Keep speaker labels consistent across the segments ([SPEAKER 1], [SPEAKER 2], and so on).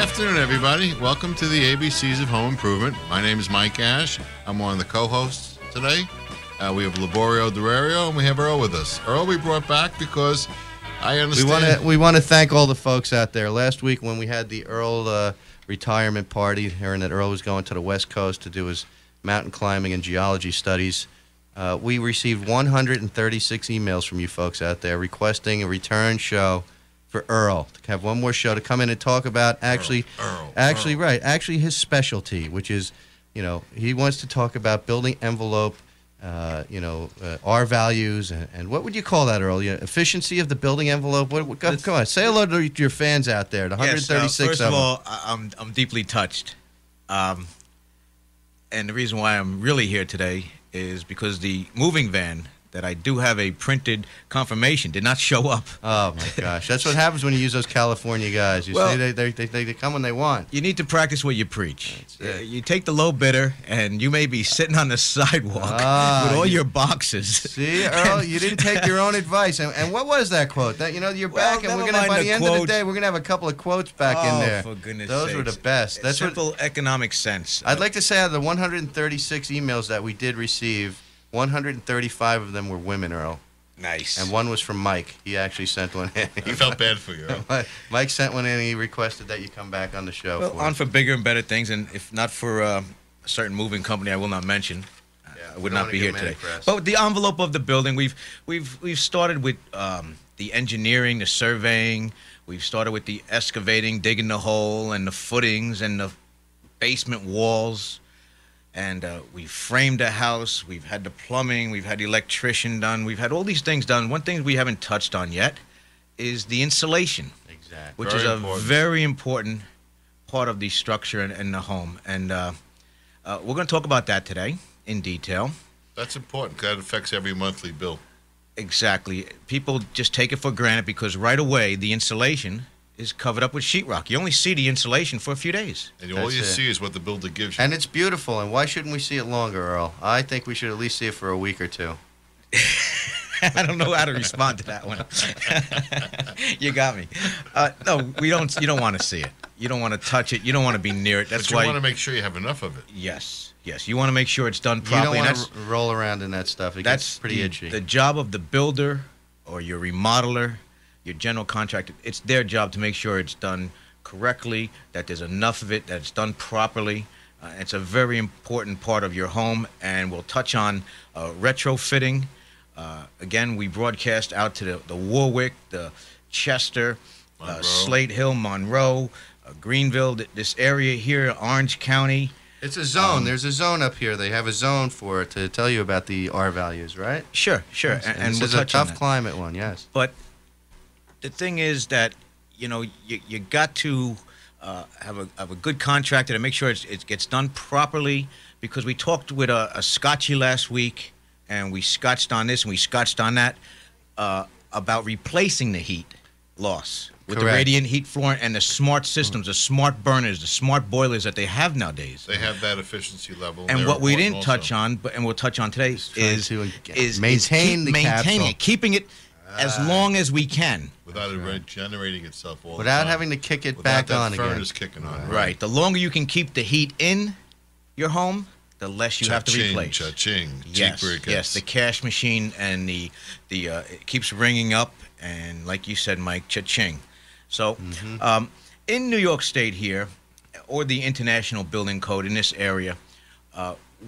[SPEAKER 1] Afternoon, everybody. Welcome to the ABCs of Home Improvement. My name is Mike Ash. I'm one of the co-hosts today. We have Laborio Durario, and we have Earl with us. Earl we brought back because I understand...
[SPEAKER 2] We want to thank all the folks out there. Last week when we had the Earl retirement party, hearing that Earl was going to the West Coast to do his mountain climbing and geology studies, we received 136 emails from you folks out there requesting a return show for Earl, to have one more show to come in and talk about actually his specialty, which is, he wants to talk about building envelope, R values, and what would you call that, Earl? Efficiency of the building envelope. Come on, say hello to your fans out there. The 136
[SPEAKER 3] first of all, I'm deeply touched, and the reason why I'm really here today is because the moving van that I do have a printed confirmation did not show up.
[SPEAKER 2] Oh, my gosh. That's what happens when you use those California guys. You say they come when they want.
[SPEAKER 3] You need to practice what you preach. You take the low bidder, and you may be sitting on the sidewalk with all your boxes.
[SPEAKER 2] See, Earl, you didn't take your own advice. And what was that quote? That you're back, and we're going to, by the end of the day, we're going to have a couple of quotes back in there.
[SPEAKER 3] For goodness
[SPEAKER 2] Those
[SPEAKER 3] sakes.
[SPEAKER 2] were the best. That's
[SPEAKER 3] simple economic sense.
[SPEAKER 2] I'd like to say out of the 136 emails that we did receive, 135 of them were women, Earl.
[SPEAKER 3] Nice.
[SPEAKER 2] And one was from Mike. He actually sent one in.
[SPEAKER 1] I felt bad for you, Earl.
[SPEAKER 2] Mike sent one in, and he requested that you come back on the show.
[SPEAKER 3] Well, on for bigger and better things, and if not for a certain moving company I will not mention, I would not be here today. But the envelope of the building, we've started with the engineering, the surveying. We've started with the excavating, digging the hole, and the footings, and the basement walls. And we framed a house. We've had the plumbing. We've had the electrician done. We've had all these things done. One thing we haven't touched on yet is the insulation.
[SPEAKER 2] Exactly.
[SPEAKER 3] Which is a very important part of the structure and the home. And we're going to talk about that today in detail.
[SPEAKER 1] That's important because that affects every monthly bill.
[SPEAKER 3] Exactly. People just take it for granted because right away the insulation is covered up with sheetrock. You only see the insulation for a few days.
[SPEAKER 1] And all you see is what the builder gives you.
[SPEAKER 2] And it's beautiful. And why shouldn't we see it longer, Earl? I think we should at least see it for a week or two.
[SPEAKER 3] I don't know how to respond to that one. You got me. No, we don't. You don't want to see it. You don't want to touch it. You don't want to be near it. That's why
[SPEAKER 1] you want to make sure you have enough of it.
[SPEAKER 3] Yes. You want to make sure it's done properly.
[SPEAKER 2] You don't want to roll around in that stuff. It gets pretty itchy.
[SPEAKER 3] The job of the builder or your remodeler, your general contractor, it's their job to make sure it's done correctly, that there's enough of it, that it's done properly. It's a very important part of your home, and we'll touch on retrofitting. Again, we broadcast out to the Warwick, the Chester, Slate Hill, Monroe, Greenville, this area here, Orange County.
[SPEAKER 2] It's a zone. There's a zone up here. They have a zone for it to tell you about the R values, right?
[SPEAKER 3] Sure.
[SPEAKER 2] And this is a tough climate one, yes.
[SPEAKER 3] But the thing is that, you got to have a good contractor to make sure it gets done properly, because we talked with a Scotchy last week, and we scotched on this and we scotched on that about replacing the heat loss with the radiant heat floor and the smart systems, the smart burners, the smart boilers that they have nowadays.
[SPEAKER 1] They have that efficiency level.
[SPEAKER 3] And what we didn't touch on, and we'll touch on today, is
[SPEAKER 2] maintaining
[SPEAKER 3] it, keeping it as long as we can.
[SPEAKER 1] Without it regenerating itself all the time.
[SPEAKER 2] Without having to kick it back on again.
[SPEAKER 1] Furnace kicking on.
[SPEAKER 3] Right. The longer you can keep the heat in your home, the less you have to replace.
[SPEAKER 1] Cha-ching.
[SPEAKER 3] Yes, the cash machine and the it keeps ringing up, and like you said, Mike, cha-ching. So in New York State here, or the International Building Code in this area,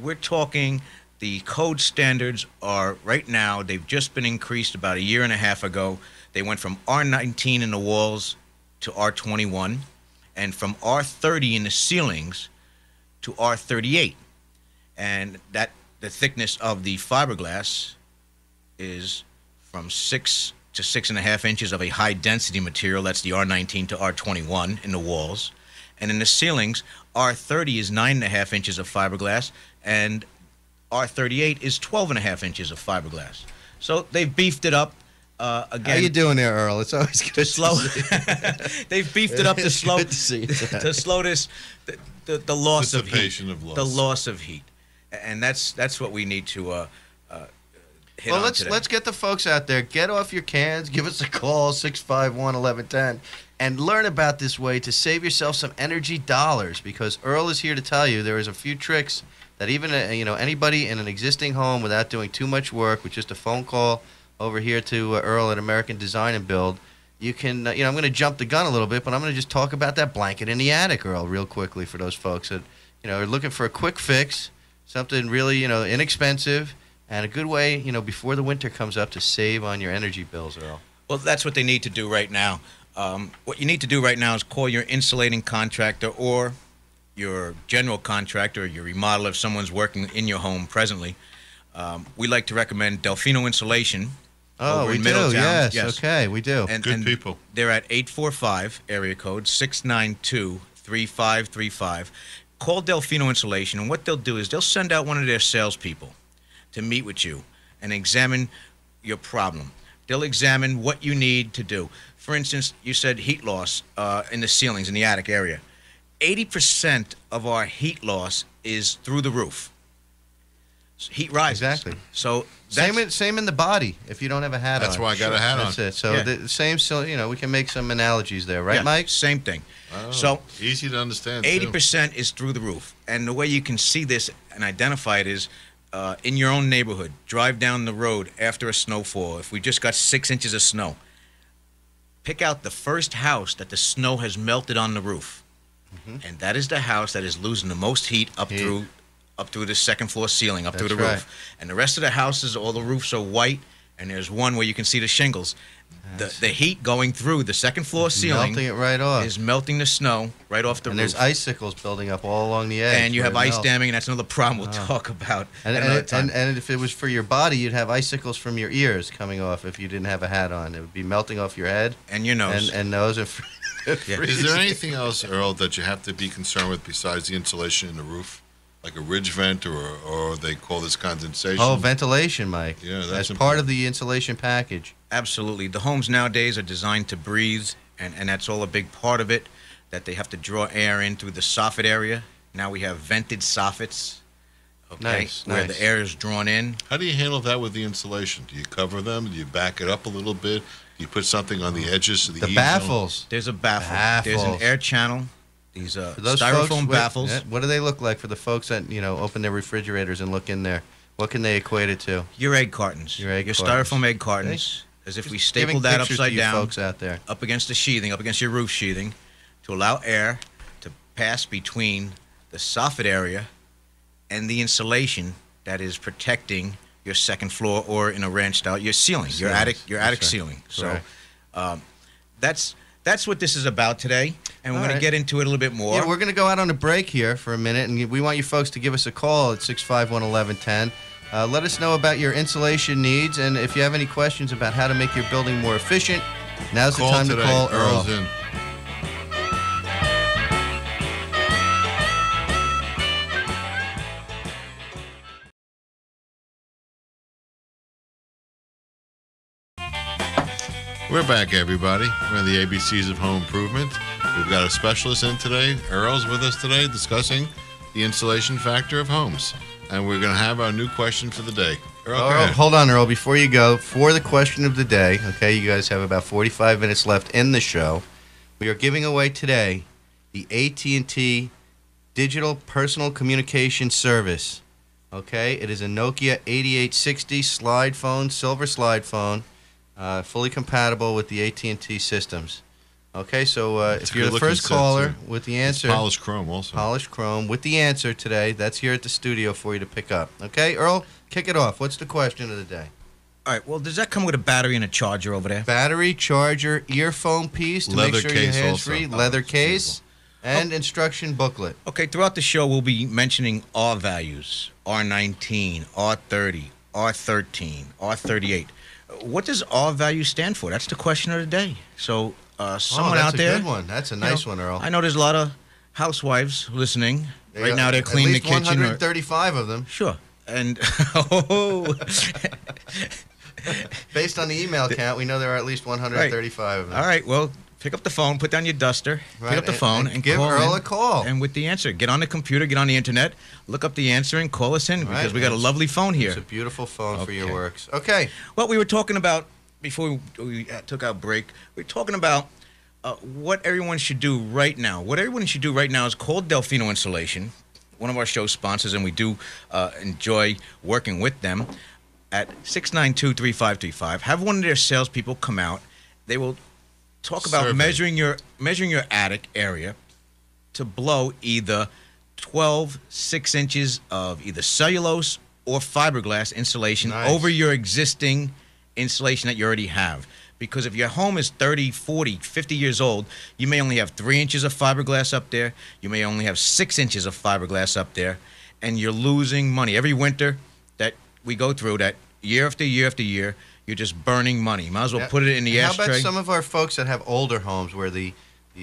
[SPEAKER 3] we're talking the code standards are right now, they've just been increased about a year and a half ago. They went from R19 in the walls to R21, and from R30 in the ceilings to R38. And that the thickness of the fiberglass is from 6 to 6.5 inches of a high density material. That's the R19 to R21 in the walls. And in the ceilings, R30 is 9.5 inches of fiberglass, and R38 is 12.5 inches of fiberglass. So they've beefed it up. Again,
[SPEAKER 2] how you doing there, Earl? It's always good to
[SPEAKER 3] slow. They've beefed it up to slow
[SPEAKER 2] to
[SPEAKER 3] slow this the loss of heat.
[SPEAKER 1] Dissipation of loss.
[SPEAKER 3] The loss of heat, and that's what we need to hit
[SPEAKER 2] Well,
[SPEAKER 3] on today.
[SPEAKER 2] let's get the folks out there. Get off your cans. Give us a call, 651-1110, and learn about this way to save yourself some energy dollars. Because Earl is here to tell you there is a few tricks that even anybody in an existing home, without doing too much work, with just a phone call over here to Earl at American Design and Build, you can. I'm going to jump the gun a little bit, but I'm going to just talk about that blanket in the attic, Earl, real quickly for those folks that are looking for a quick fix, something really inexpensive. And a good way, before the winter comes up, to save on your energy bills, Earl.
[SPEAKER 3] Well, that's what they need to do right now. What you need to do right now is call your insulating contractor or your general contractor, or your remodeler if someone's working in your home presently. We like to recommend Delfino Insulation.
[SPEAKER 2] Oh, we do. Yes. Okay, we do.
[SPEAKER 1] Good people.
[SPEAKER 3] They're at 845 area code 692-3535. Call Delfino Insulation, and what they'll do is they'll send out one of their salespeople to meet with you and examine your problem. They'll examine what you need to do. For instance, you said heat loss in the ceilings in the attic area. 80% of our heat loss is through the roof. Heat rises.
[SPEAKER 2] Exactly.
[SPEAKER 3] So
[SPEAKER 2] same in the body. If you don't have a hat on,
[SPEAKER 1] That's why I got a hat on.
[SPEAKER 2] That's it. So
[SPEAKER 3] Yeah.
[SPEAKER 2] the same. So we can make some analogies there, right,
[SPEAKER 3] yeah,
[SPEAKER 2] Mike?
[SPEAKER 3] Same thing.
[SPEAKER 1] Oh,
[SPEAKER 3] So
[SPEAKER 1] easy to understand. too.
[SPEAKER 3] 80% is through the roof. And the way you can see this and identify it is in your own neighborhood. Drive down the road after a snowfall. If we just got 6 inches of snow, pick out the first house that the snow has melted on the roof. And that is the house that is losing the most heat up through the second floor ceiling, up through the
[SPEAKER 2] That's
[SPEAKER 3] roof. And the rest of the houses, all the roofs are white, and there's one where you can see the shingles. The heat going through the second floor ceiling
[SPEAKER 2] Melting it right off.
[SPEAKER 3] is melting the snow right off the
[SPEAKER 2] And
[SPEAKER 3] roof.
[SPEAKER 2] there's icicles building up all along the edge.
[SPEAKER 3] And you
[SPEAKER 2] where
[SPEAKER 3] have
[SPEAKER 2] it
[SPEAKER 3] ice
[SPEAKER 2] melts.
[SPEAKER 3] damming, and that's another problem we'll talk about
[SPEAKER 2] And,
[SPEAKER 3] at another time.
[SPEAKER 2] and if it was for your body, you'd have icicles from your ears coming off if you didn't have a hat on. It would be melting off your head
[SPEAKER 3] And your nose.
[SPEAKER 2] and nose. And
[SPEAKER 1] Is there anything else, Earl, that you have to be concerned with besides the insulation in the roof? Like a ridge vent, or they call this condensation?
[SPEAKER 2] Oh, ventilation, Mike.
[SPEAKER 1] Yeah, that's
[SPEAKER 2] part
[SPEAKER 1] important.
[SPEAKER 2] of the insulation package.
[SPEAKER 3] Absolutely. The homes nowadays are designed to breathe, and that's all a big part of it, that they have to draw air in through the soffit area. Now we have vented soffits, where
[SPEAKER 2] Nice.
[SPEAKER 3] the air is drawn in.
[SPEAKER 1] How do you handle that with the insulation? Do you cover them? Do you back it up a little bit? Do you put something on the edges of the
[SPEAKER 2] The
[SPEAKER 1] eave
[SPEAKER 2] baffles.
[SPEAKER 3] There's a baffle.
[SPEAKER 2] Baffles.
[SPEAKER 3] There's an air channel. These
[SPEAKER 2] For those
[SPEAKER 3] styrofoam
[SPEAKER 2] folks,
[SPEAKER 3] baffles.
[SPEAKER 2] What do they look like for the folks that open their refrigerators and look in there? What can they equate it to?
[SPEAKER 3] Your egg cartons.
[SPEAKER 2] Your egg cartons.
[SPEAKER 3] styrofoam egg cartons. As if we
[SPEAKER 2] Giving
[SPEAKER 3] stapled that
[SPEAKER 2] pictures to
[SPEAKER 3] upside
[SPEAKER 2] you
[SPEAKER 3] down.
[SPEAKER 2] folks out there.
[SPEAKER 3] Up against the sheathing, up against your roof sheathing, to allow air to pass between the soffit area and the insulation that is protecting your second floor, or in a ranch style, your ceiling, your attic
[SPEAKER 2] right.
[SPEAKER 3] ceiling. So
[SPEAKER 2] Correct.
[SPEAKER 3] that's what this is about today, and we're
[SPEAKER 2] All
[SPEAKER 3] going
[SPEAKER 2] right.
[SPEAKER 3] to get into it a little bit more.
[SPEAKER 2] Yeah, we're going to go out on a break here for a minute, and we want you folks to give us a call at 651-1110. Let us know about your insulation needs, and if you have any questions about how to make your building more efficient, now's
[SPEAKER 1] Call
[SPEAKER 2] the time
[SPEAKER 1] today.
[SPEAKER 2] to call Earl.
[SPEAKER 1] Earl's in. We're back, everybody. We're in the ABCs of Home Improvement. We've got a specialist in today. Earl's with us today discussing the insulation factor of homes. And we're going to have our new question for the day. Earl, go ahead.
[SPEAKER 2] Hold on, Earl. Before you go, for the question of the day, okay, you guys have about 45 minutes left in the show. We are giving away today the AT&T Digital Personal Communication Service. Okay, it is a Nokia 8860 slide phone, silver slide phone, fully compatible with the AT&T systems. Okay, so
[SPEAKER 1] It's
[SPEAKER 2] if
[SPEAKER 1] a
[SPEAKER 2] you're the
[SPEAKER 1] good-looking
[SPEAKER 2] first
[SPEAKER 1] set,
[SPEAKER 2] caller
[SPEAKER 1] too.
[SPEAKER 2] with the
[SPEAKER 1] It's
[SPEAKER 2] answer,
[SPEAKER 1] polished chrome also.
[SPEAKER 2] polished chrome with the answer today, that's here at the studio for you to pick up. Okay, Earl, kick it off. What's the question of the day?
[SPEAKER 3] All right. Well, does that come with a battery and a charger over there?
[SPEAKER 2] Battery, charger, earphone piece to
[SPEAKER 1] Leather
[SPEAKER 2] make sure
[SPEAKER 1] case
[SPEAKER 2] your hands-free,
[SPEAKER 1] also.
[SPEAKER 2] leather
[SPEAKER 1] It's
[SPEAKER 2] case, and instruction booklet.
[SPEAKER 3] Okay, throughout the show, we'll be mentioning R values, R19, R30, R13, R38. What does R value stand for? That's the question of the day. So someone
[SPEAKER 2] that's
[SPEAKER 3] out there,
[SPEAKER 2] a good one. That's a nice one, Earl.
[SPEAKER 3] I know there's a lot of housewives listening.
[SPEAKER 2] They
[SPEAKER 3] Right
[SPEAKER 2] got
[SPEAKER 3] now they're
[SPEAKER 2] at
[SPEAKER 3] cleaning the
[SPEAKER 2] least
[SPEAKER 3] kitchen.
[SPEAKER 2] 135 of them.
[SPEAKER 3] Sure. And
[SPEAKER 2] Based on the email count, we know there are at least 135 of them.
[SPEAKER 3] all right, well, pick up the phone, put down your duster,
[SPEAKER 2] Right,
[SPEAKER 3] pick up the phone, and
[SPEAKER 2] give
[SPEAKER 3] call
[SPEAKER 2] Earl
[SPEAKER 3] in,
[SPEAKER 2] a call.
[SPEAKER 3] And with the answer, get on the computer, get on the internet, look up the answer, and call us in because we got a lovely phone here.
[SPEAKER 2] It's a beautiful phone for your
[SPEAKER 3] Okay.
[SPEAKER 2] works. Okay.
[SPEAKER 3] What we were talking about before we took our break, we were talking about what everyone should do right now. What everyone should do right now is call Delfino Insulation, one of our show sponsors, and we do enjoy working with them, at 692-3535. Have one of their salespeople come out. They will talk about
[SPEAKER 1] Survey.
[SPEAKER 3] measuring your attic area to blow either 12 6-inches of either cellulose or fiberglass insulation
[SPEAKER 2] Nice.
[SPEAKER 3] over your existing insulation that you already have. Because if your home is 30, 40, 50 years old, you may only have 3 inches of fiberglass up there. You may only have 6 inches of fiberglass up there. And you're losing money. Every winter that we go through, that year after year after year, you're just burning money. Might as well put it in the
[SPEAKER 2] How
[SPEAKER 3] ashtray.
[SPEAKER 2] about some of our folks that have older homes where the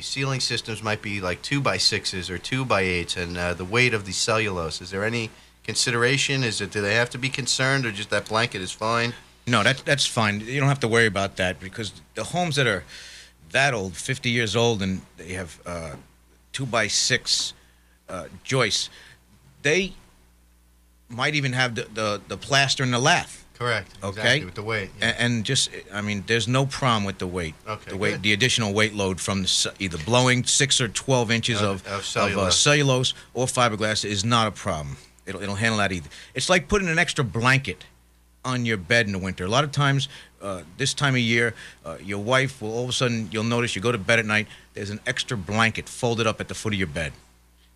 [SPEAKER 2] ceiling systems might be like 2x6s or 2x8s, and the weight of the cellulose? Is there any consideration? Do they have to be concerned, or just that blanket is fine?
[SPEAKER 3] No, that's fine. You don't have to worry about that because the homes that are that old, 50 years old, and they have 2x6 joists, they might even have the plaster and the lath.
[SPEAKER 2] Correct.
[SPEAKER 3] Okay.
[SPEAKER 2] Exactly, with the weight. Yeah.
[SPEAKER 3] And just, I mean, there's no problem with the weight.
[SPEAKER 2] Okay,
[SPEAKER 3] The weight,
[SPEAKER 2] good.
[SPEAKER 3] the additional weight load from either blowing 6 or 12 inches
[SPEAKER 2] Of
[SPEAKER 3] of
[SPEAKER 2] cellulose.
[SPEAKER 3] cellulose or fiberglass is not a problem. It'll handle that either. It's like putting an extra blanket on your bed in the winter. A lot of times, this time of year, your wife will all of a sudden, you'll notice you go to bed at night, there's an extra blanket folded up at the foot of your bed.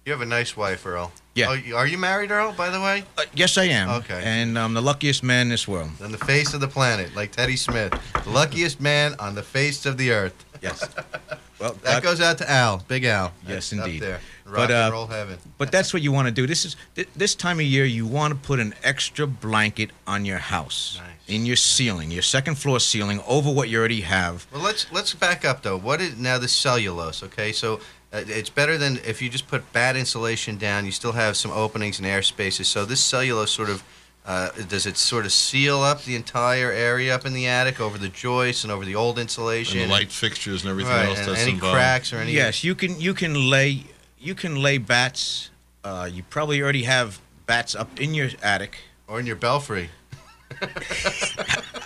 [SPEAKER 2] You have a nice wife, Earl.
[SPEAKER 3] Yeah.
[SPEAKER 2] Oh, are you married, Earl, by the way?
[SPEAKER 3] Yes, I am.
[SPEAKER 2] Okay.
[SPEAKER 3] And I'm the luckiest man in this world.
[SPEAKER 2] On the face of the planet, like Teddy Smith. The luckiest man on the face of the earth.
[SPEAKER 3] Yes. Well,
[SPEAKER 2] That goes out to Al, Big Al.
[SPEAKER 3] Yes,
[SPEAKER 2] That's
[SPEAKER 3] indeed.
[SPEAKER 2] Up there.
[SPEAKER 3] But,
[SPEAKER 2] Rock and roll heaven.
[SPEAKER 3] But that's what you want to do. This time of year, you want to put an extra blanket on your house,
[SPEAKER 2] Nice.
[SPEAKER 3] in your ceiling, your second floor ceiling, over what you already have.
[SPEAKER 2] Well, let's back up though. What is now the cellulose? Okay, so it's better than if you just put bad insulation down. You still have some openings and air spaces. So this cellulose sort of does it sort of seal up the entire area up in the attic over the joists and over the old insulation
[SPEAKER 1] And the light fixtures and everything
[SPEAKER 2] right?
[SPEAKER 1] else
[SPEAKER 2] And
[SPEAKER 1] that's
[SPEAKER 2] any
[SPEAKER 1] involved.
[SPEAKER 2] cracks or any?
[SPEAKER 3] Yes, you can lay bats. You probably already have bats up in your attic.
[SPEAKER 2] Or in your belfry.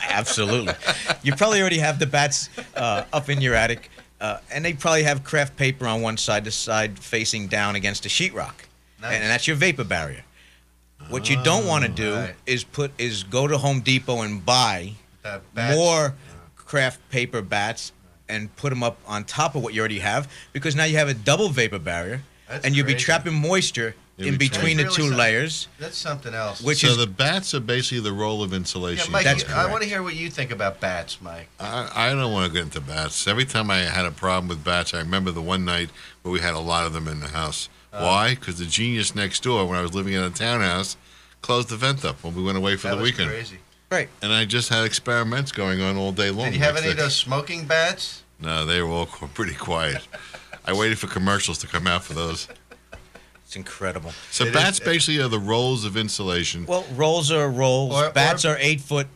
[SPEAKER 3] Absolutely. You probably already have the bats up in your attic, and they probably have craft paper on one side, the side facing down against the sheetrock,
[SPEAKER 2] Nice.
[SPEAKER 3] and that's your vapor barrier. What you don't want to do
[SPEAKER 2] right.
[SPEAKER 3] is go to Home Depot and buy
[SPEAKER 2] Bats.
[SPEAKER 3] more craft paper bats and put them up on top of what you already have, because now you have a double vapor barrier,
[SPEAKER 2] That's
[SPEAKER 3] and you'll be
[SPEAKER 2] crazy.
[SPEAKER 3] trapping moisture in between the
[SPEAKER 2] That's
[SPEAKER 3] two
[SPEAKER 2] really
[SPEAKER 3] layers.
[SPEAKER 2] That's something else.
[SPEAKER 3] Which
[SPEAKER 1] So
[SPEAKER 3] is
[SPEAKER 1] the bats are basically the roll of
[SPEAKER 2] yeah,
[SPEAKER 1] insulation.
[SPEAKER 2] Mike,
[SPEAKER 3] That's
[SPEAKER 2] I
[SPEAKER 3] correct.
[SPEAKER 2] want to hear what you think about bats, Mike.
[SPEAKER 1] I don't want to get into bats. Every time I had a problem with bats, I remember the one night where we had a lot of them in the house. Why? Because the genius next door, when I was living in a townhouse, closed the vent up when we went away for
[SPEAKER 2] That
[SPEAKER 1] the
[SPEAKER 2] was
[SPEAKER 1] weekend.
[SPEAKER 2] crazy.
[SPEAKER 3] right.
[SPEAKER 1] And I just had experiments going on all day long.
[SPEAKER 2] Did you have
[SPEAKER 1] next
[SPEAKER 2] any of
[SPEAKER 1] day.
[SPEAKER 2] those smoking bats?
[SPEAKER 1] No, they were all pretty quiet. I waited for commercials to come out for those.
[SPEAKER 3] It's incredible.
[SPEAKER 1] So
[SPEAKER 2] It
[SPEAKER 1] bats
[SPEAKER 2] is-
[SPEAKER 1] basically are the rolls of insulation.
[SPEAKER 3] Well, rolls are rolls.
[SPEAKER 2] Or-
[SPEAKER 3] Bats
[SPEAKER 2] or
[SPEAKER 3] are 8 foot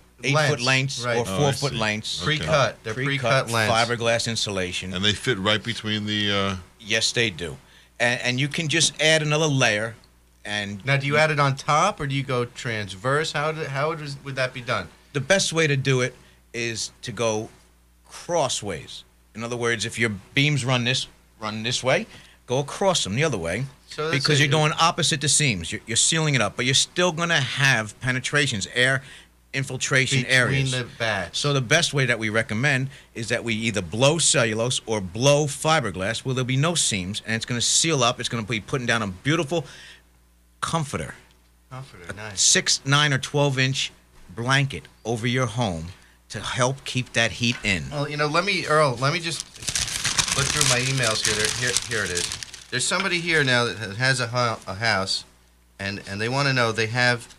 [SPEAKER 3] lengths
[SPEAKER 2] right.
[SPEAKER 3] or
[SPEAKER 2] Oh,
[SPEAKER 3] 4
[SPEAKER 1] I
[SPEAKER 3] foot
[SPEAKER 1] see.
[SPEAKER 3] lengths.
[SPEAKER 1] Okay.
[SPEAKER 2] Pre-cut. They're pre-cut lengths.
[SPEAKER 3] fiberglass insulation.
[SPEAKER 1] And they fit right between the...
[SPEAKER 3] Yes, they do. And you can just add another layer. And
[SPEAKER 2] Now, do you add it on top, or do you go transverse? How would that be done?
[SPEAKER 3] the best way to do it is to go crossways. In other words, if your beams run this way, go across them the other way.
[SPEAKER 2] So that's
[SPEAKER 3] Because
[SPEAKER 2] it.
[SPEAKER 3] you're going opposite the seams. You're sealing it up, but you're still going to have penetrations, air infiltration
[SPEAKER 2] Between
[SPEAKER 3] areas.
[SPEAKER 2] the bats.
[SPEAKER 3] So the best way that we recommend is that we either blow cellulose or blow fiberglass where there'll be no seams, and it's going to seal up. It's going to be putting down a beautiful comforter,
[SPEAKER 2] Comforter, nice.
[SPEAKER 3] 6, 9, or 12-inch blanket over your home to help keep that heat in.
[SPEAKER 2] Well, Earl, let me just look through my emails here. Here it is. There's somebody here now that has a house, and they want to know they have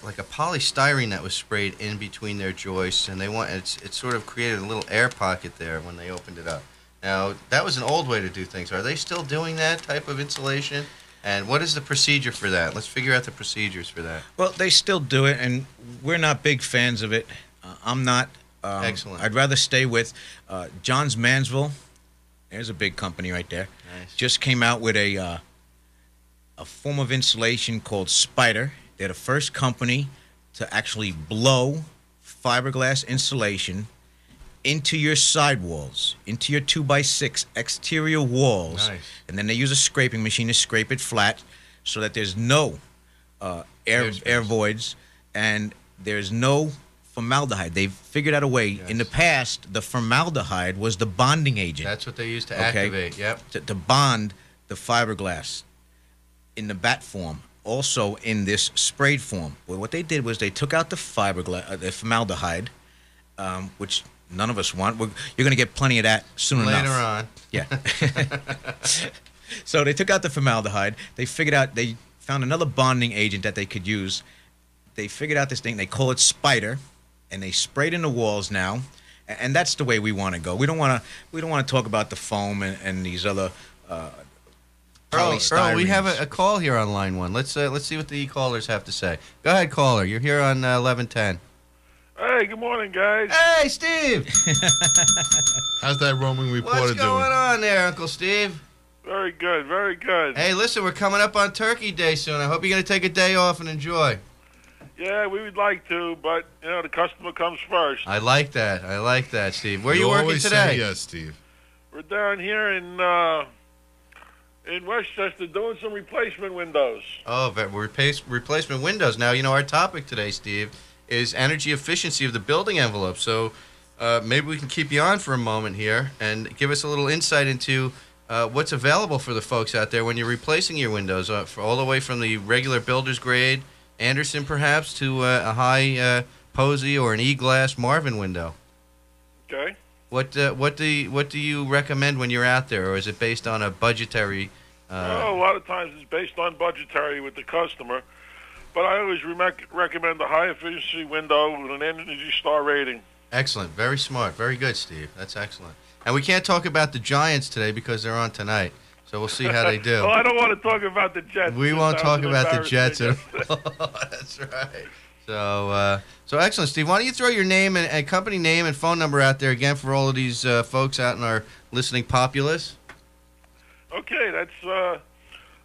[SPEAKER 2] like a polystyrene that was sprayed in between their joists, and it sort of created a little air pocket there when they opened it up. Now, that was an old way to do things. Are they still doing that type of insulation? And what is the procedure for that? Let's figure out the procedures for that.
[SPEAKER 3] Well, they still do it, and we're not big fans of it. I'm not.
[SPEAKER 2] Excellent.
[SPEAKER 3] I'd rather stay with John's Mansville There's a big company right there.
[SPEAKER 2] Nice.
[SPEAKER 3] Just came out with a form of insulation called Spider. They're the first company to actually blow fiberglass insulation into your sidewalls, into your 2x6 exterior walls.
[SPEAKER 2] Nice.
[SPEAKER 3] And then they use a scraping machine to scrape it flat so that there's no air voids and there's no formaldehyde. They've figured out a way.
[SPEAKER 2] Yes.
[SPEAKER 3] In the past, the formaldehyde was the bonding agent.
[SPEAKER 2] That's what they use to activate. Yep.
[SPEAKER 3] To bond the fiberglass in the bat form, also in this sprayed form. Well, what they did was they took out the fiberglass, the formaldehyde, which none of us want. You're going to get plenty of that soon enough.
[SPEAKER 2] Later on.
[SPEAKER 3] Yeah. So they took out the formaldehyde. They found another bonding agent that they could use. They figured out this thing. They call it Spider, and they spray it in the walls now. And that's the way we want to go. We don't want to talk about the foam and these other
[SPEAKER 2] Earl,
[SPEAKER 3] polystyrenes.
[SPEAKER 2] we have a call here on line one. Let's see what the callers have to say. Go ahead, caller. You're here on 1110.
[SPEAKER 4] Hey, good morning, guys.
[SPEAKER 2] Hey, Steve.
[SPEAKER 1] How's that roaming reporter
[SPEAKER 2] What's going
[SPEAKER 1] doing?
[SPEAKER 2] on there, Uncle Steve?
[SPEAKER 4] Very good, very good.
[SPEAKER 2] Hey, listen, we're coming up on Turkey Day soon. I hope you're going to take a day off and enjoy.
[SPEAKER 4] Yeah, we would like to, but, the customer comes first.
[SPEAKER 2] I like that. I like that, Steve. Where are you
[SPEAKER 1] You
[SPEAKER 2] working
[SPEAKER 1] always
[SPEAKER 2] today?
[SPEAKER 1] Say yes, Steve.
[SPEAKER 4] We're down here in Westchester doing some replacement windows.
[SPEAKER 2] Oh, replacement windows. Now, our topic today, Steve, is energy efficiency of the building envelope. So maybe we can keep you on for a moment here and give us a little insight into what's available for the folks out there when you're replacing your windows, all the way from the regular builder's grade, Anderson perhaps, to a high Posey or an E-glass Marvin window.
[SPEAKER 4] Okay?
[SPEAKER 2] What do you recommend when you're out there, or is it based on a budgetary?
[SPEAKER 4] Well, a lot of times it's based on budgetary with the customer, but I always recommend a high efficiency window with an Energy Star rating.
[SPEAKER 2] Excellent. Very smart. Very good, Steve. That's excellent. And we can't talk about the Giants today because they're on tonight. So we'll see how they do.
[SPEAKER 4] Well, I don't want to talk about the Jets.
[SPEAKER 2] We won't talk about the Jets at
[SPEAKER 4] embarrassing.
[SPEAKER 2] all. That's right. So excellent, Steve. Why don't you throw your name and company name and phone number out there again for all of these folks out in our listening populace?
[SPEAKER 4] Okay, that's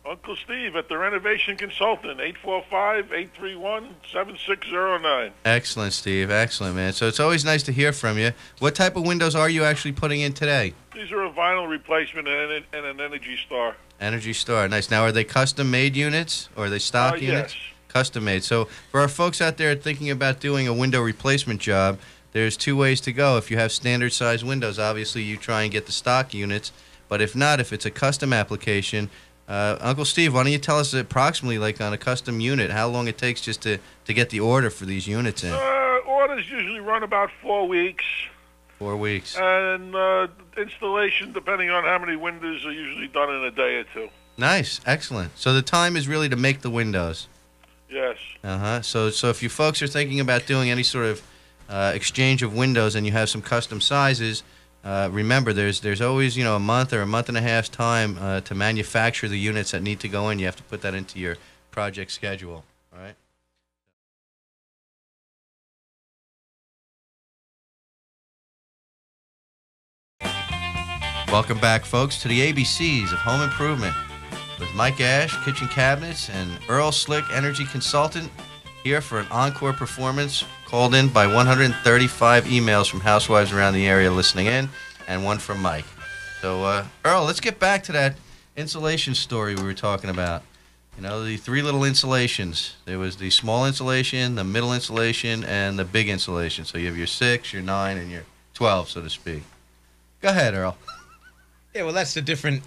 [SPEAKER 4] Uncle Steve at the Renovation Consultant, 845-831-7609.
[SPEAKER 2] Excellent, Steve. Excellent, man. So it's always nice to hear from you. What type of windows are you actually putting in today?
[SPEAKER 4] These are a vinyl replacement and an Energy Star.
[SPEAKER 2] Energy Star. Nice. Now, are they custom-made units or are they stock units?
[SPEAKER 4] Yes.
[SPEAKER 2] Custom-made. So for our folks out there thinking about doing a window replacement job, there's two ways to go. If you have standard-size windows, obviously you try and get the stock units. But if not, if it's a custom application, Uncle Steve, why don't you tell us approximately, like on a custom unit, how long it takes just to get the order for these units in?
[SPEAKER 4] Orders usually run about 4 weeks.
[SPEAKER 2] 4 weeks.
[SPEAKER 4] And installation, depending on how many windows, are usually done in a day or two.
[SPEAKER 2] Nice. Excellent. So the time is really to make the windows.
[SPEAKER 4] Yes.
[SPEAKER 2] Uh-huh. So if you folks are thinking about doing any sort of exchange of windows and you have some custom sizes, remember, there's always a month or a month and a half's time to manufacture the units that need to go in. You have to put that into your project schedule. All right. Welcome back, folks, to the ABCs of Home Improvement with Mike Ash, Kitchen Cabinets, and Earl Slick, Energy Consultant, here for an encore performance called in by 135 emails from housewives around the area listening in, and one from Mike. So, Earl, let's get back to that insulation story we were talking about. The three little insulations. There was the small insulation, the middle insulation, and the big insulation. So you have your 6, your 9, and your 12, so to speak. Go ahead, Earl.
[SPEAKER 3] Yeah, well, that's the different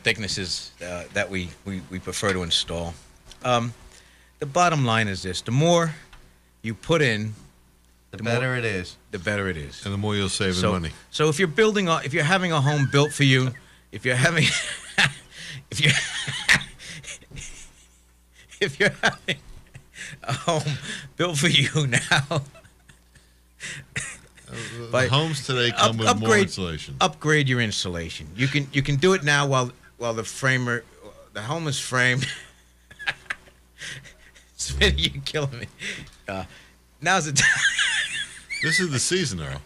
[SPEAKER 3] thicknesses that we prefer to install. The bottom line is this: the more you put in,
[SPEAKER 2] The better it is.
[SPEAKER 3] the better it is.
[SPEAKER 1] And the more you'll save in money.
[SPEAKER 3] So if you're if you're having a home built for you, if you're having a home built for you now,
[SPEAKER 1] The homes today come with more insulation.
[SPEAKER 3] upgrade your insulation. You can do it now while the home is framed. Smitty, you're killing me. Now's the time.
[SPEAKER 1] This is the season, Earl.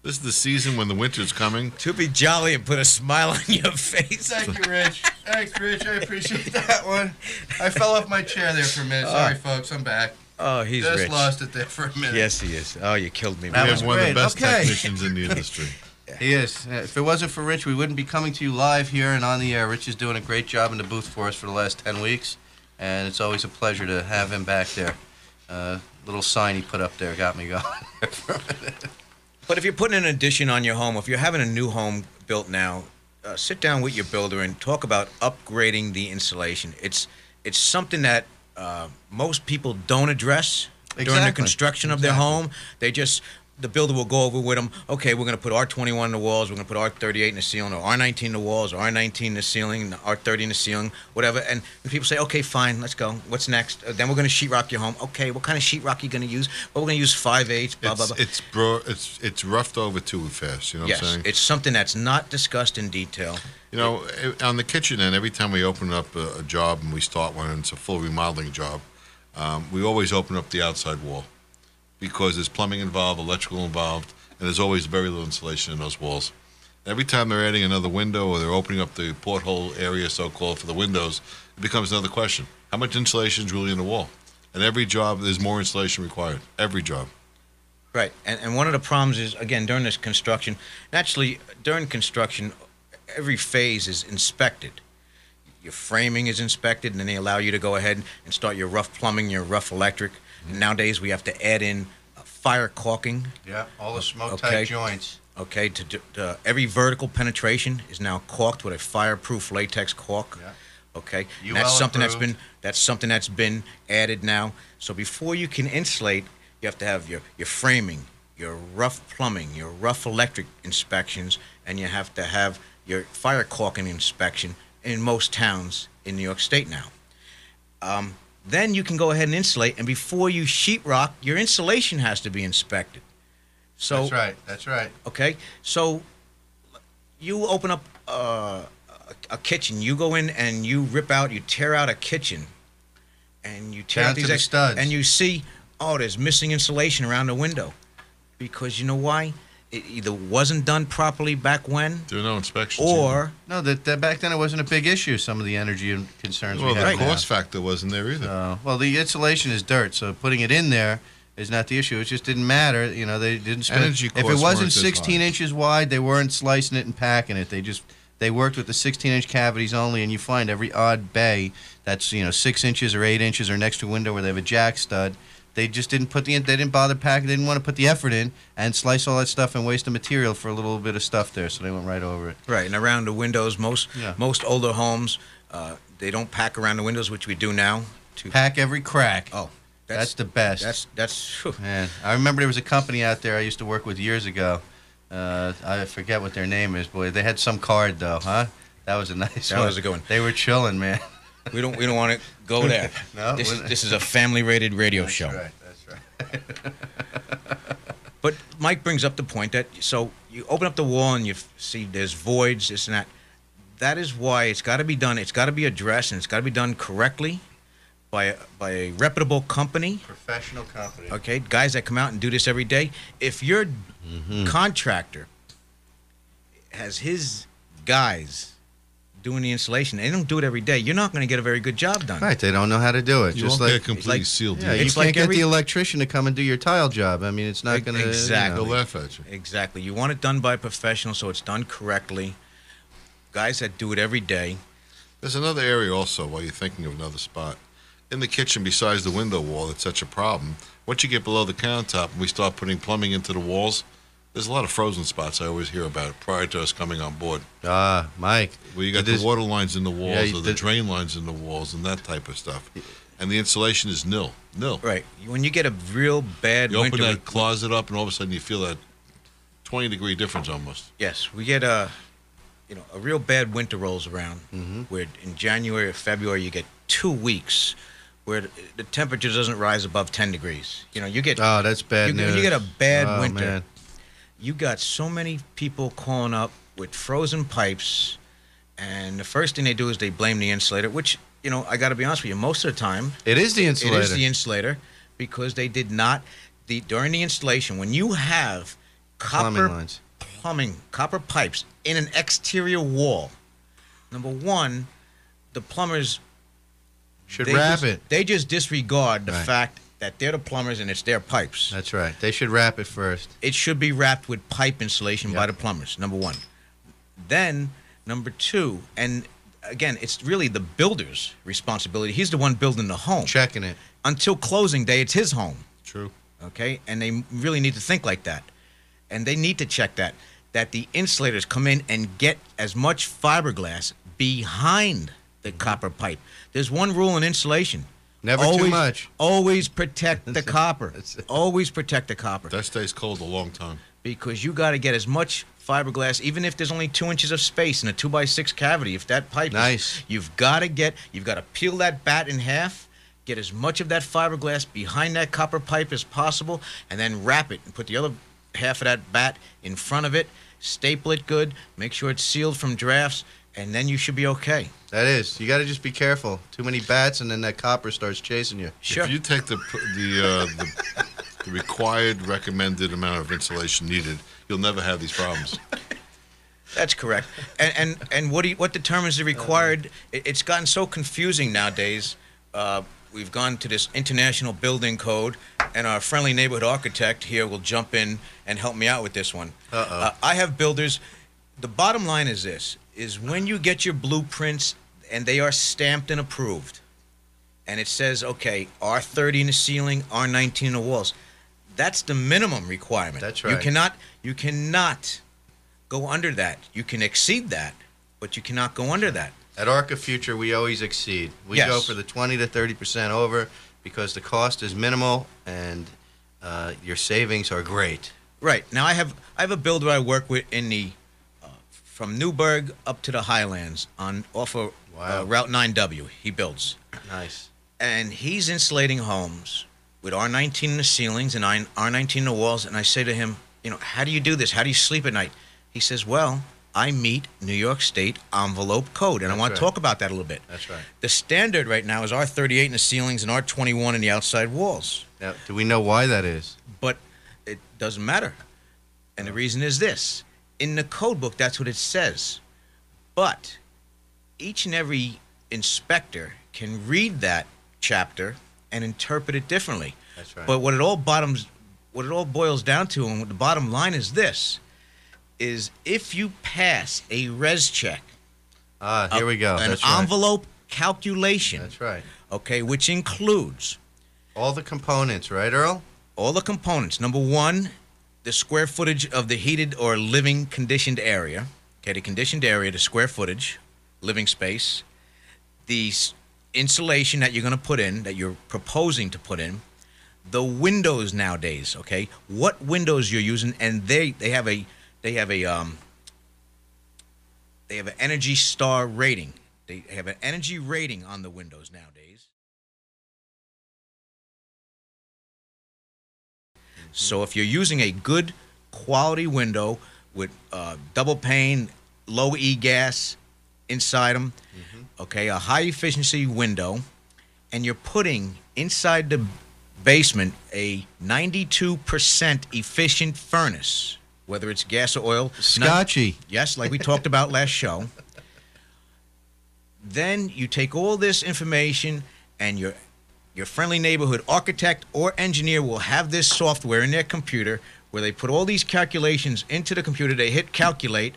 [SPEAKER 1] This is the season when the winter's coming.
[SPEAKER 3] To be jolly and put a smile on your face.
[SPEAKER 2] Thank you, Rich. Thanks, Rich. I appreciate that one. I fell off my chair there for a minute. Sorry, folks. I'm back.
[SPEAKER 3] Oh, he's
[SPEAKER 2] Just
[SPEAKER 3] rich.
[SPEAKER 2] lost it there for a minute.
[SPEAKER 3] Yes, he is. Oh, you killed me.
[SPEAKER 2] That
[SPEAKER 1] We
[SPEAKER 2] was
[SPEAKER 1] have one of the
[SPEAKER 2] great.
[SPEAKER 1] best
[SPEAKER 2] Okay.
[SPEAKER 1] technicians in the industry.
[SPEAKER 2] He is. If it wasn't for Rich, we wouldn't be coming to you live here and on the air. Rich is doing a great job in the booth for us for the last 10 weeks, and it's always a pleasure to have him back there. Little sign he put up there got me going.
[SPEAKER 3] But if you're putting an addition on your home, if you're having a new home built now, sit down with your builder and talk about upgrading the insulation. It's something that most people don't address during the
[SPEAKER 2] Exactly.
[SPEAKER 3] construction of their home. The builder will go over with them, okay, we're going to put R21 in the walls, we're going to put R38 in the ceiling, or R19 in the walls, or R19 in the ceiling, R30 in the ceiling, whatever. And people say, okay, fine, let's go. What's next? Then we're going to sheetrock your home. Okay, what kind of sheetrock are you going to use? Well, we're going to use 5/8, blah, blah, blah.
[SPEAKER 1] It's roughed over too fast. You know what I'm
[SPEAKER 3] Yes,
[SPEAKER 1] saying?
[SPEAKER 3] it's something that's not discussed in detail.
[SPEAKER 1] You know, on the kitchen end, every time we open up a job and we start one, and it's a full remodeling job, we always open up the outside wall because there's plumbing involved, electrical involved, and there's always very little insulation in those walls. Every time they're adding another window or they're opening up the porthole area, so-called, for the windows, it becomes another question. How much insulation is really in the wall? And every job, there's more insulation required. Every job.
[SPEAKER 3] Right, and one of the problems is, again, during this construction, naturally, during construction, every phase is inspected. Your framing is inspected, and then they allow you to go ahead and start your rough plumbing, your rough electric. And nowadays, we have to add in fire caulking.
[SPEAKER 2] Yeah, all the smoke-tight
[SPEAKER 3] Okay.
[SPEAKER 2] joints.
[SPEAKER 3] Okay, every vertical penetration is now caulked with a fireproof latex caulk.
[SPEAKER 2] Yeah.
[SPEAKER 3] Okay, and
[SPEAKER 2] UL
[SPEAKER 3] that's something
[SPEAKER 2] approved.
[SPEAKER 3] that's something that's been added now. So before you can insulate, you have to have your framing, your rough plumbing, your rough electric inspections, and you have to have your fire caulking inspection in most towns in New York State now. Then you can go ahead and insulate, and before you sheetrock, your insulation has to be inspected. So
[SPEAKER 2] That's right. That's right.
[SPEAKER 3] okay, so you open up a kitchen. You go in and you rip out, you tear out a kitchen, and you tear
[SPEAKER 2] Down
[SPEAKER 3] out
[SPEAKER 2] to
[SPEAKER 3] these
[SPEAKER 2] the studs.
[SPEAKER 3] and you see, oh, there's missing insulation around the window, because you know why? It either wasn't done properly back when,
[SPEAKER 1] There are no inspections.
[SPEAKER 3] or
[SPEAKER 2] No, that back then it wasn't a big issue. Some of the energy and concerns
[SPEAKER 1] well,
[SPEAKER 2] we
[SPEAKER 1] the
[SPEAKER 2] have now.
[SPEAKER 1] cost factor wasn't there either.
[SPEAKER 2] Well, the insulation is dirt, so putting it in there is not the issue. It just didn't matter. You know, they didn't spend.
[SPEAKER 1] Energy
[SPEAKER 2] If it
[SPEAKER 1] costs
[SPEAKER 2] wasn't
[SPEAKER 1] weren't as
[SPEAKER 2] 16
[SPEAKER 1] high.
[SPEAKER 2] inches wide, they weren't slicing it and packing it. They worked with the 16-inch cavities only, and you find every odd bay that's 6 inches or 8 inches or next to a window where they have a jack stud. They just didn't they didn't bother packing. They didn't want to put the effort in and slice all that stuff and waste the material for a little bit of stuff there. So they went right over it.
[SPEAKER 3] right, and around the windows, most
[SPEAKER 2] Yeah.
[SPEAKER 3] older homes, they don't pack around the windows, which we do now.
[SPEAKER 2] Pack every crack.
[SPEAKER 3] Oh,
[SPEAKER 2] That's the best.
[SPEAKER 3] that's whew.
[SPEAKER 2] Man, I remember there was a company out there I used to work with years ago. I forget what their name is, boy. They had some card though, huh? That was a nice
[SPEAKER 3] That
[SPEAKER 2] one.
[SPEAKER 3] was a good one.
[SPEAKER 2] They were chilling, man.
[SPEAKER 3] We don't want to go there.
[SPEAKER 2] No,
[SPEAKER 3] this is a family-rated radio show.
[SPEAKER 2] That's right.
[SPEAKER 3] But Mike brings up the point that, so you open up the wall and you see there's voids, this and that. That is why it's got to be done. It's got to be addressed, and it's got to be done correctly by a reputable company.
[SPEAKER 2] Professional company.
[SPEAKER 3] Okay, guys that come out and do this every day. If your contractor has his guys doing the installation, they don't do it every day, you're not going to get a very good job done.
[SPEAKER 2] Right, they don't know how to do it.
[SPEAKER 1] You
[SPEAKER 2] Just
[SPEAKER 1] won't
[SPEAKER 2] like
[SPEAKER 1] get a completely
[SPEAKER 3] like-
[SPEAKER 1] sealed
[SPEAKER 2] yeah,
[SPEAKER 1] deal.
[SPEAKER 2] you
[SPEAKER 3] It's
[SPEAKER 2] can't
[SPEAKER 3] like
[SPEAKER 2] get
[SPEAKER 3] every-
[SPEAKER 2] the electrician to come and do your tile job. I mean, it's not going to
[SPEAKER 3] Exactly.
[SPEAKER 1] They'll laugh at you.
[SPEAKER 3] Exactly. You want it done by a professional, so it's done correctly. Guys that do it every day.
[SPEAKER 1] There's another area also, while you're thinking of another spot. In the kitchen, besides the window wall, that's such a problem. Once you get below the countertop and we start putting plumbing into the walls, there's a lot of frozen spots I always hear about prior to us coming on board.
[SPEAKER 2] Mike.
[SPEAKER 1] Where you got
[SPEAKER 2] This-
[SPEAKER 1] the water lines in the walls
[SPEAKER 2] Yeah,
[SPEAKER 1] or the drain lines in the walls and that type of stuff. And the insulation is nil.
[SPEAKER 3] Right. When you get a real bad
[SPEAKER 1] You open
[SPEAKER 3] winter.
[SPEAKER 1] that closet up and all of a sudden you feel that 20-degree difference almost.
[SPEAKER 3] Yes, we get a real bad winter rolls around, where in January or February you get 2 weeks where the temperature doesn't rise above 10 degrees. You get
[SPEAKER 2] Oh, that's bad news.
[SPEAKER 3] you get a bad winter.
[SPEAKER 2] Man.
[SPEAKER 3] You got so many people calling up with frozen pipes, and the first thing they do is they blame the insulator, which, I got to be honest with you, most of the time
[SPEAKER 2] It is the insulator.
[SPEAKER 3] it is the insulator, because they did not, during the installation, when you have copper pipes in an exterior wall. Number one, the plumbers
[SPEAKER 2] Should wrap it.
[SPEAKER 3] They just disregard the
[SPEAKER 2] Right.
[SPEAKER 3] fact that they're the plumbers and it's their pipes.
[SPEAKER 2] That's right. They should wrap it first.
[SPEAKER 3] It should be wrapped with pipe insulation by
[SPEAKER 2] Yep.
[SPEAKER 3] the plumbers, number one. Then, number two, and again, it's really the builder's responsibility. He's the one building the home.
[SPEAKER 2] Checking it.
[SPEAKER 3] Until closing day, it's his home.
[SPEAKER 1] True.
[SPEAKER 3] Okay? And they really need to think like that. And they need to check that the insulators come in and get as much fiberglass behind the copper pipe. There's one rule in insulation.
[SPEAKER 2] Never too much.
[SPEAKER 3] Always protect the copper.
[SPEAKER 2] That's it.
[SPEAKER 3] Always protect the copper.
[SPEAKER 1] That stays cold a long time.
[SPEAKER 3] Because you got to get as much fiberglass, even if there's only 2 inches of space in a 2x6 cavity. If that pipe,
[SPEAKER 2] Nice.
[SPEAKER 3] you've got to peel that bat in half, get as much of that fiberglass behind that copper pipe as possible, and then wrap it and put the other half of that bat in front of it, staple it good, make sure it's sealed from drafts, and then you should be okay.
[SPEAKER 2] That is. You got to just be careful. Too many bats, and then that copper starts chasing you.
[SPEAKER 3] Sure.
[SPEAKER 1] If you take the required recommended amount of insulation needed, you'll never have these problems.
[SPEAKER 3] That's correct. And what determines the required? It's gotten so confusing nowadays. We've gone to this international building code, and our friendly neighborhood architect here will jump in and help me out with this one. I have builders. The bottom line is this: is when you get your blueprints and they are stamped and approved, and it says, okay, R30 in the ceiling, R19 in the walls. That's the minimum requirement.
[SPEAKER 2] That's right.
[SPEAKER 3] You cannot go under that. You can exceed that, but you cannot go under that.
[SPEAKER 2] At Arca Future, we always exceed. We
[SPEAKER 3] Yes.
[SPEAKER 2] go for the 20 to 30% over because the cost is minimal and your savings are great.
[SPEAKER 3] Right. Now I have a builder I work with in the from Newburgh up to the Highlands off of
[SPEAKER 2] Wow.
[SPEAKER 3] Route 9W. He builds,
[SPEAKER 2] Nice.
[SPEAKER 3] and he's insulating homes with R19 in the ceilings and R19 in the walls. And I say to him, how do you do this? How do you sleep at night? He says, well, I meet New York State envelope code, and I
[SPEAKER 2] That's
[SPEAKER 3] want
[SPEAKER 2] right.
[SPEAKER 3] to talk about that a little bit.
[SPEAKER 2] That's right.
[SPEAKER 3] The standard right now is R38 in the ceilings and R21 in the outside walls.
[SPEAKER 2] Now, do we know why that is?
[SPEAKER 3] But it doesn't matter. And the reason is this. In the code book, that's what it says. But each and every inspector can read that chapter and interpret it differently.
[SPEAKER 2] That's right.
[SPEAKER 3] But what it all boils down to, and what the bottom line is this, is if you pass a res check,
[SPEAKER 2] Here we go.
[SPEAKER 3] an
[SPEAKER 2] That's right.
[SPEAKER 3] envelope calculation,
[SPEAKER 2] That's right.
[SPEAKER 3] okay, which includes
[SPEAKER 2] All the components, right, Earl?
[SPEAKER 3] all the components. Number one, the square footage of the heated or living conditioned area. Okay, the conditioned area, the square footage, living space, the insulation that you're going to put in, that you're proposing to put in, the windows nowadays. Okay, what windows you're using, and they have an Energy Star rating. They have an energy rating on the windows nowadays. So if you're using a good quality window with double pane, low E-gas inside them, okay, a high efficiency window, and you're putting inside the basement a 92% efficient furnace, whether it's gas or oil.
[SPEAKER 2] Scotchy.
[SPEAKER 3] Yes, like we talked about last show. Then you take all this information, and your friendly neighborhood architect or engineer will have this software in their computer where they put all these calculations into the computer. They hit calculate,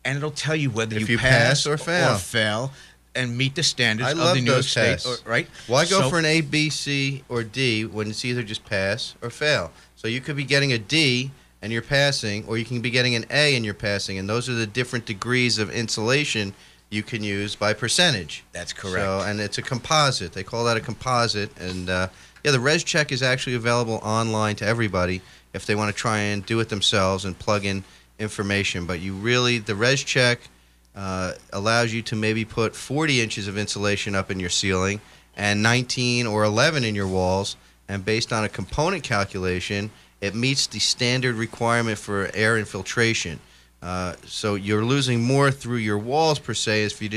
[SPEAKER 3] and it'll tell you whether
[SPEAKER 2] If
[SPEAKER 3] you
[SPEAKER 2] you
[SPEAKER 3] pass
[SPEAKER 2] pass or fail.
[SPEAKER 3] and meet the standards
[SPEAKER 2] I
[SPEAKER 3] of
[SPEAKER 2] love
[SPEAKER 3] the New York
[SPEAKER 2] those
[SPEAKER 3] State.
[SPEAKER 2] tests.
[SPEAKER 3] Right?
[SPEAKER 2] Why go
[SPEAKER 3] So-
[SPEAKER 2] for an A, B, C, or D when it's either just pass or fail? So you could be getting a D and you're passing, or you can be getting an A and you're passing, and those are the different degrees of insulation you can use by percentage.
[SPEAKER 3] That's correct.
[SPEAKER 2] So, and it's a composite. They call that a composite. And the res check is actually available online to everybody if they want to try and do it themselves and plug in information. But the res check allows you to maybe put 40 inches of insulation up in your ceiling and 19 or 11 in your walls. And based on a component calculation, it meets the standard requirement for air infiltration. So you're losing more through your walls per se if you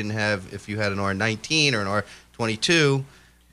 [SPEAKER 2] had an R19 or an R22,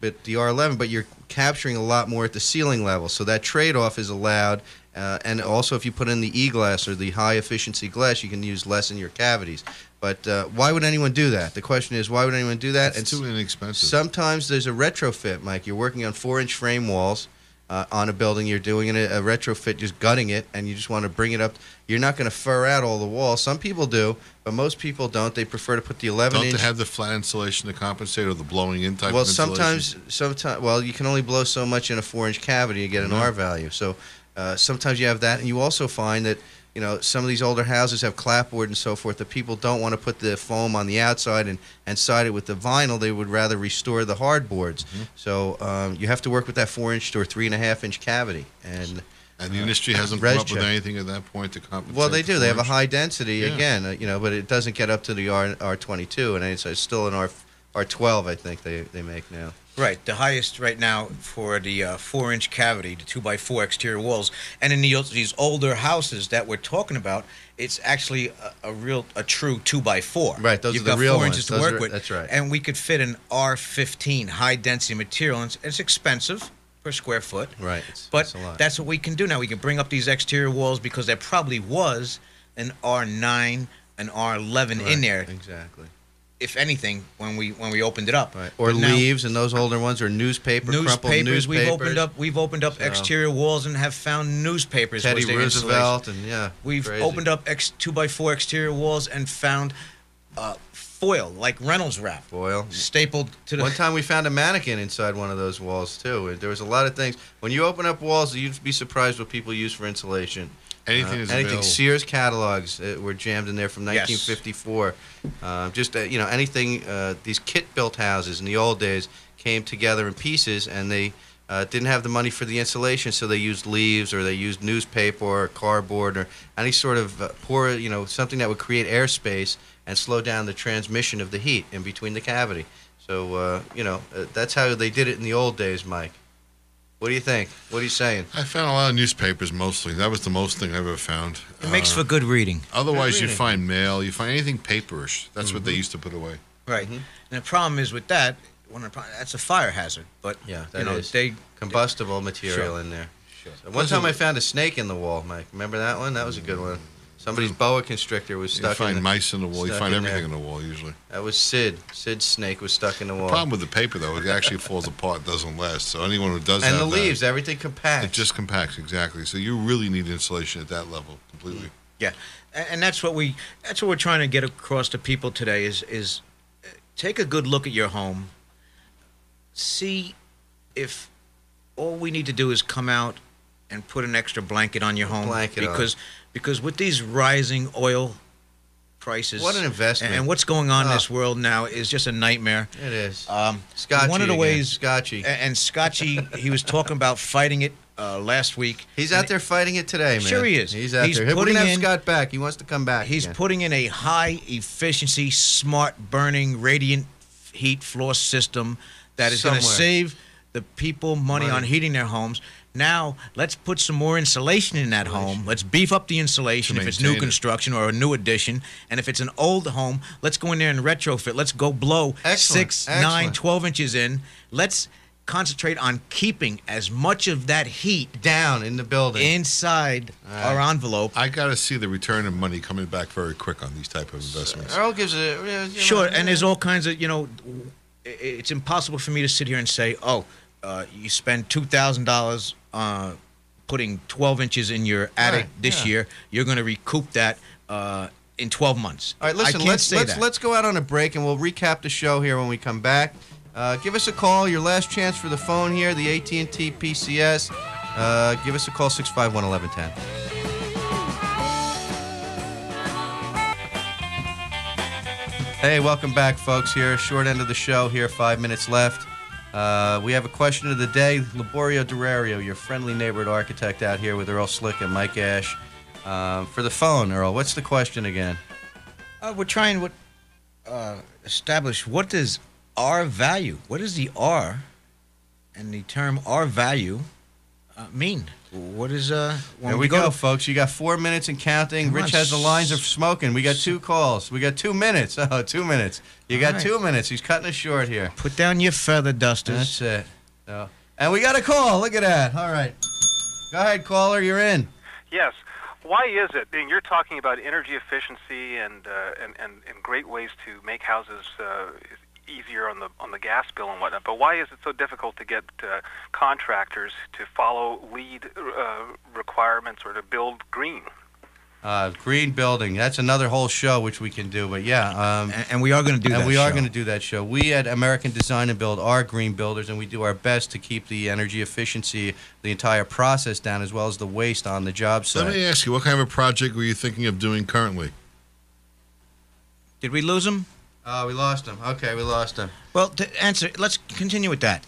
[SPEAKER 2] but the R11, but you're capturing a lot more at the ceiling level. So that trade-off is allowed And also, if you put in the E-glass or the high-efficiency glass, you can use less in your cavities. But why would anyone do that? The question is, why would anyone do that?
[SPEAKER 1] It's too inexpensive.
[SPEAKER 2] Sometimes there's a retrofit, Mike. You're working on 4-inch frame walls on a building. You're doing a retrofit, just gutting it, and you just want to bring it up. You're not going to fur out all the walls. Some people do, but most people don't. They prefer to put the 11-inch.
[SPEAKER 1] Don't they have the flat insulation to compensate, or the blowing in type
[SPEAKER 2] well,
[SPEAKER 1] of insulation?
[SPEAKER 2] sometimes, well, you can only blow so much in a 4-inch cavity to get an R value. So sometimes you have that, and you also find that some of these older houses have clapboard and so forth. That people don't want to put the foam on the outside and side it with the vinyl. They would rather restore the hardboards. So you have to work with that 4-inch or 3.5-inch cavity. And
[SPEAKER 1] the industry hasn't come up with anything at that point to compensate.
[SPEAKER 2] Well, they do. They have a high density
[SPEAKER 1] Yeah.
[SPEAKER 2] again, but it doesn't get up to the R22, and it's still an R12. I think they make now.
[SPEAKER 3] Right, the highest right now for the 4-inch cavity, the 2x4 exterior walls, and in these older houses that we're talking about, it's actually a true 2x4.
[SPEAKER 2] Right, those
[SPEAKER 3] You've
[SPEAKER 2] are the real
[SPEAKER 3] got 4
[SPEAKER 2] ones.
[SPEAKER 3] inches to
[SPEAKER 2] Those
[SPEAKER 3] work
[SPEAKER 2] are-
[SPEAKER 3] with.
[SPEAKER 2] that's right.
[SPEAKER 3] And we could fit an R15 high density material, and it's expensive per square foot.
[SPEAKER 2] Right,
[SPEAKER 3] But
[SPEAKER 2] it's a lot.
[SPEAKER 3] that's what we can do now. We can bring up these exterior walls because there probably was an R9, an R11 in there.
[SPEAKER 2] Exactly.
[SPEAKER 3] If anything, when we opened it up,
[SPEAKER 2] Right. Or
[SPEAKER 3] But now-
[SPEAKER 2] leaves, and those older ones are crumpled newspapers.
[SPEAKER 3] We've opened up
[SPEAKER 2] So-
[SPEAKER 3] exterior walls and have found newspapers.
[SPEAKER 2] Teddy
[SPEAKER 3] was the
[SPEAKER 2] Roosevelt,
[SPEAKER 3] insulation.
[SPEAKER 2] and
[SPEAKER 3] We've
[SPEAKER 2] crazy.
[SPEAKER 3] opened up 2x4 exterior walls and found foil, like Reynolds wrap,
[SPEAKER 2] foil.
[SPEAKER 3] stapled to the.
[SPEAKER 2] One time we found a mannequin inside one of those walls too. There was a lot of things. When you open up walls, you'd be surprised what people use for insulation.
[SPEAKER 1] Anything is available.
[SPEAKER 2] Sears catalogs were jammed in there from
[SPEAKER 3] Yes.
[SPEAKER 2] 1954. Anything. These kit-built houses in the old days came together in pieces, and they didn't have the money for the insulation, so they used leaves, or they used newspaper or cardboard, or any sort of something that would create airspace and slow down the transmission of the heat in between the cavity. So that's how they did it in the old days, Mike. What do you think? What are you saying?
[SPEAKER 1] I found a lot of newspapers mostly. That was the most thing I ever found.
[SPEAKER 3] It makes for good reading.
[SPEAKER 1] Otherwise,
[SPEAKER 2] Good
[SPEAKER 1] you
[SPEAKER 2] reading.
[SPEAKER 1] find mail. You find anything paperish. That's what they used to put away.
[SPEAKER 3] Right. And the problem is with that, that's a fire hazard. But
[SPEAKER 2] Yeah,
[SPEAKER 3] you know,
[SPEAKER 2] is
[SPEAKER 3] they
[SPEAKER 2] combustible material
[SPEAKER 3] Sure.
[SPEAKER 2] in there.
[SPEAKER 3] Sure.
[SPEAKER 2] So one time I found a snake in the wall, Mike. Remember that one? That was a good one. Somebody's boa constrictor was
[SPEAKER 1] You
[SPEAKER 2] stuck
[SPEAKER 1] find
[SPEAKER 2] in the,
[SPEAKER 1] mice in the wall. You
[SPEAKER 2] stuck
[SPEAKER 1] find
[SPEAKER 2] in
[SPEAKER 1] everything
[SPEAKER 2] there.
[SPEAKER 1] in the wall usually.
[SPEAKER 2] That was Sid. Sid's snake was stuck in the wall.
[SPEAKER 1] Problem with the paper though, it actually falls apart, doesn't last. So anyone who does
[SPEAKER 2] and
[SPEAKER 1] have
[SPEAKER 2] the
[SPEAKER 1] that,
[SPEAKER 2] leaves, everything compacts.
[SPEAKER 1] it just compacts exactly. So you really need insulation at that level completely.
[SPEAKER 3] Yeah, and that's what we're trying to get across to people today is take a good look at your home. See if all we need to do is come out and put an extra blanket on your home
[SPEAKER 2] Blanket on.
[SPEAKER 3] because with these rising oil prices,
[SPEAKER 2] What an investment.
[SPEAKER 3] and what's going on in
[SPEAKER 2] Oh.
[SPEAKER 3] this world now is just a nightmare.
[SPEAKER 2] It is.
[SPEAKER 3] Scotchy
[SPEAKER 2] One of the
[SPEAKER 3] again.
[SPEAKER 2] ways, Scotchy.
[SPEAKER 3] And Scotchy, he was talking about fighting it last week.
[SPEAKER 2] He's out there fighting it today, man.
[SPEAKER 3] Sure he is.
[SPEAKER 2] He's out
[SPEAKER 3] He's
[SPEAKER 2] there. We're
[SPEAKER 3] putting
[SPEAKER 2] gonna have
[SPEAKER 3] in-
[SPEAKER 2] Scott back. He wants to come back.
[SPEAKER 3] He's
[SPEAKER 2] again.
[SPEAKER 3] putting in a high efficiency, smart burning, radiant heat floor system that is going to
[SPEAKER 2] Somewhere.
[SPEAKER 3] save the people money on heating their homes. Now, let's put some more insulation in that home. Let's beef up the insulation
[SPEAKER 1] To
[SPEAKER 3] if it's new
[SPEAKER 1] maintain it.
[SPEAKER 3] construction or a new addition. And if it's an old home, let's go in there and retrofit. Let's go blow
[SPEAKER 2] Excellent.
[SPEAKER 3] 6, 9,
[SPEAKER 2] Excellent.
[SPEAKER 3] 12 inches in. Let's concentrate on keeping as much of that heat
[SPEAKER 2] down in the building.
[SPEAKER 3] inside our envelope.
[SPEAKER 1] I got to see the return of money coming back very quick on these type of investments.
[SPEAKER 2] Earl gives a
[SPEAKER 3] Sure, and there's all kinds of, it's impossible for me to sit here and say, you spend $2,000 putting 12 inches in your attic
[SPEAKER 2] Right,
[SPEAKER 3] this
[SPEAKER 2] yeah.
[SPEAKER 3] year. You're going to recoup that in 12 months.
[SPEAKER 2] All right, listen.
[SPEAKER 3] I can't say
[SPEAKER 2] let's
[SPEAKER 3] that.
[SPEAKER 2] let's go out on a break, and we'll recap the show here when we come back. Give us a call. Your last chance for the phone here, the AT&T PCS. Give us a call, 651-1110. Hey, welcome back, folks. Here, short end of the show here, 5 minutes left. We have a question of the day. Laborio Durario, your friendly neighborhood architect out here with Earl Slick and Mike Ash. For the phone, Earl, what's the question again?
[SPEAKER 3] We're trying to establish what does R value, what does the R and the term R value mean? What is when
[SPEAKER 2] There we go, folks. You got 4 minutes and counting.
[SPEAKER 3] Come
[SPEAKER 2] Rich
[SPEAKER 3] on,
[SPEAKER 2] has the lines of smoking. We got 2 calls. We got 2 minutes. Oh, 2 minutes. You got
[SPEAKER 3] All right.
[SPEAKER 2] 2 minutes. He's cutting us short here.
[SPEAKER 3] Put down your feather dusters.
[SPEAKER 2] That's it. So, and we got a call. Look at that. All right. Go ahead, caller. You're in.
[SPEAKER 5] Yes. Why is it? And you're talking about energy efficiency and great ways to make houses easier on the gas bill and whatnot. But why is it so difficult to get contractors to follow LEED requirements or to build green?
[SPEAKER 2] Green building. That's another whole show which we can do. But yeah,
[SPEAKER 3] and we are going to do that.
[SPEAKER 2] And we are
[SPEAKER 3] show.
[SPEAKER 2] going to do that show. We at American Design and Build are green builders, and we do our best to keep the energy efficiency, the entire process down, as well as the waste on the job site.
[SPEAKER 1] Let me ask you, what kind of a project were you thinking of doing currently?
[SPEAKER 3] Did we lose him?
[SPEAKER 2] We lost him. Okay, we lost him.
[SPEAKER 3] Well, to answer, let's continue with that.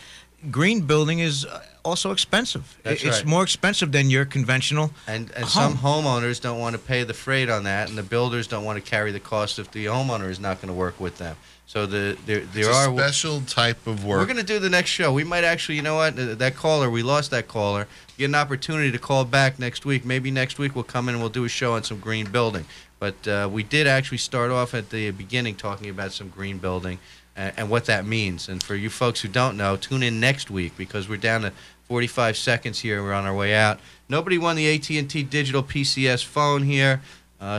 [SPEAKER 3] Green building is also expensive.
[SPEAKER 2] That's
[SPEAKER 3] It's
[SPEAKER 2] right.
[SPEAKER 3] more expensive than your conventional
[SPEAKER 2] And
[SPEAKER 3] home.
[SPEAKER 2] some homeowners don't want to pay the freight on that, and the builders don't want to carry the cost if the homeowner is not going to work with them. So there
[SPEAKER 1] It's
[SPEAKER 2] are
[SPEAKER 1] a special type of work.
[SPEAKER 2] We're going to do the next show. We might actually, you know what, that caller, we lost that caller. Get an opportunity to call back next week. Maybe next week we'll come in and we'll do a show on some green building. But we did actually start off at the beginning talking about some green building and what that means. And for you folks who don't know, tune in next week because we're down to 45 seconds here. We're on our way out. Nobody won the AT&T Digital PCS phone here,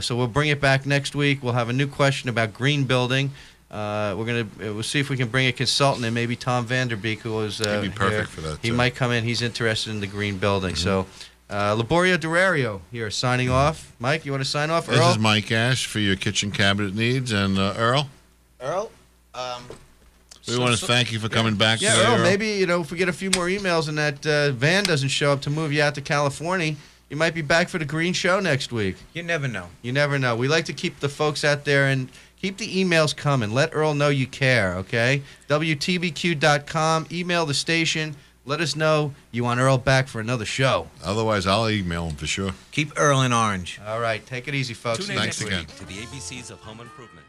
[SPEAKER 2] so we'll bring it back next week. We'll have a new question about green building. We'll see if we can bring a consultant in, maybe Tom Vanderbeek, who was
[SPEAKER 1] He'd be perfect
[SPEAKER 2] here.
[SPEAKER 1] for that,
[SPEAKER 2] He
[SPEAKER 1] too.
[SPEAKER 2] might come in. He's interested in the green building. So, Laborio Durario here signing off. Mike, you want to sign off?
[SPEAKER 1] This
[SPEAKER 2] Earl?
[SPEAKER 1] is Mike Ash for your kitchen cabinet needs, and Earl,
[SPEAKER 3] Earl,
[SPEAKER 1] we want to thank you for coming back
[SPEAKER 2] Yeah,
[SPEAKER 1] today,
[SPEAKER 2] Earl, maybe, if we get a few more emails and that van doesn't show up to move you out to California, you might be back for the green show next week.
[SPEAKER 3] you never know.
[SPEAKER 2] You never know. We like to keep the folks out there and keep the emails coming. Let Earl know you care, okay? WTBQ.com. Email the station. Let us know you want Earl back for another show.
[SPEAKER 1] Otherwise, I'll email him for sure.
[SPEAKER 3] Keep Earl in orange.
[SPEAKER 2] All right. Take it easy, folks.
[SPEAKER 3] Tune in
[SPEAKER 1] Thanks
[SPEAKER 3] next
[SPEAKER 1] again.
[SPEAKER 3] week.
[SPEAKER 6] To the ABCs of Home Improvement.